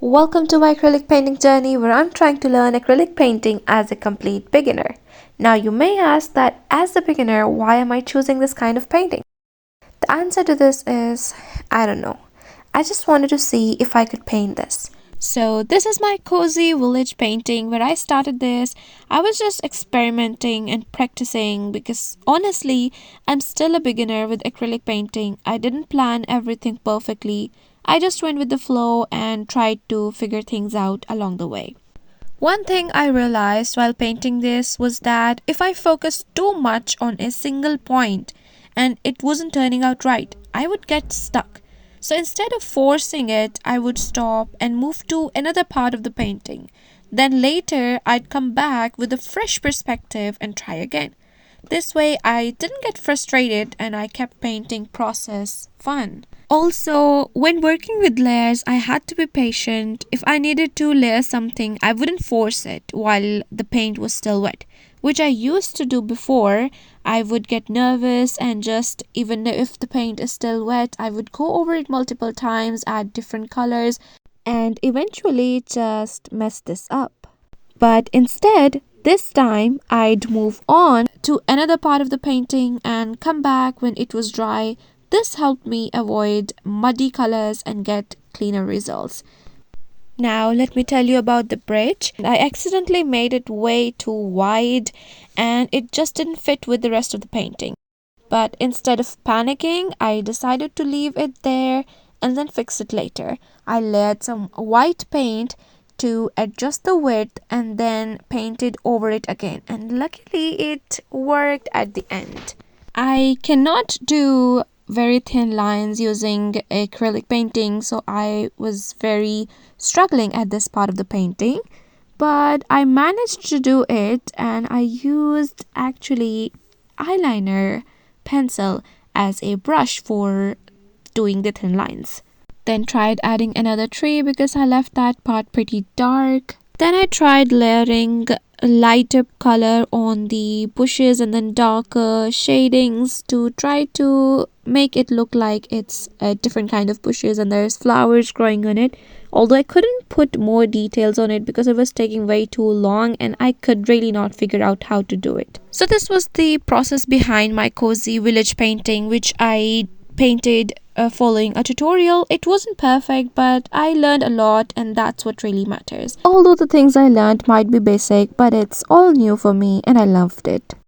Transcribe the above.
Welcome to my acrylic painting journey where I'm trying to learn acrylic painting as a complete beginner. Now you may ask that as a beginner, why am I choosing this kind of painting? The answer to this is, I don't know. I just wanted to see if I could paint this. So this is my cozy village painting where I started this. I was just experimenting and practicing because honestly, I'm still a beginner with acrylic painting. I didn't plan everything perfectly. I just went with the flow and tried to figure things out along the way. One thing I realized while painting this was that if I focused too much on a single point and it wasn't turning out right, I would get stuck. So instead of forcing it, I would stop and move to another part of the painting. Then later, I'd come back with a fresh perspective and try again. This way, I didn't get frustrated and I kept painting process fun. Also, when working with layers, I had to be patient. If I needed to layer something, I wouldn't force it while the paint was still wet, which I used to do before. I would get nervous and just, even if the paint is still wet, I would go over it multiple times, add different colors, and eventually just mess this up. But instead, this time I'd move on to another part of the painting and come back when it was dry. This helped me avoid muddy colors and get cleaner results. Now, let me tell you about the bridge. I accidentally made it way too wide and it just didn't fit with the rest of the painting. But instead of panicking, I decided to leave it there and then fix it later. I layered some white paint to adjust the width and then painted over it again. And luckily, it worked at the end. I cannot do very thin lines using acrylic painting, so I was very struggling at this part of the painting, but I managed to do it and I used actually eyeliner pencil as a brush for doing the thin lines. Then tried adding another tree because I left that part pretty dark. Then I tried layering lighter color on the bushes and then darker shadings to try to make it look like it's a different kind of bushes and there's flowers growing on it. Although I couldn't put more details on it because it was taking way too long and I could really not figure out how to do it. So this was the process behind my cozy village painting, which I painted following a tutorial. It wasn't perfect, but I learned a lot and that's what really matters. Although the things I learned might be basic, but it's all new for me and I loved it.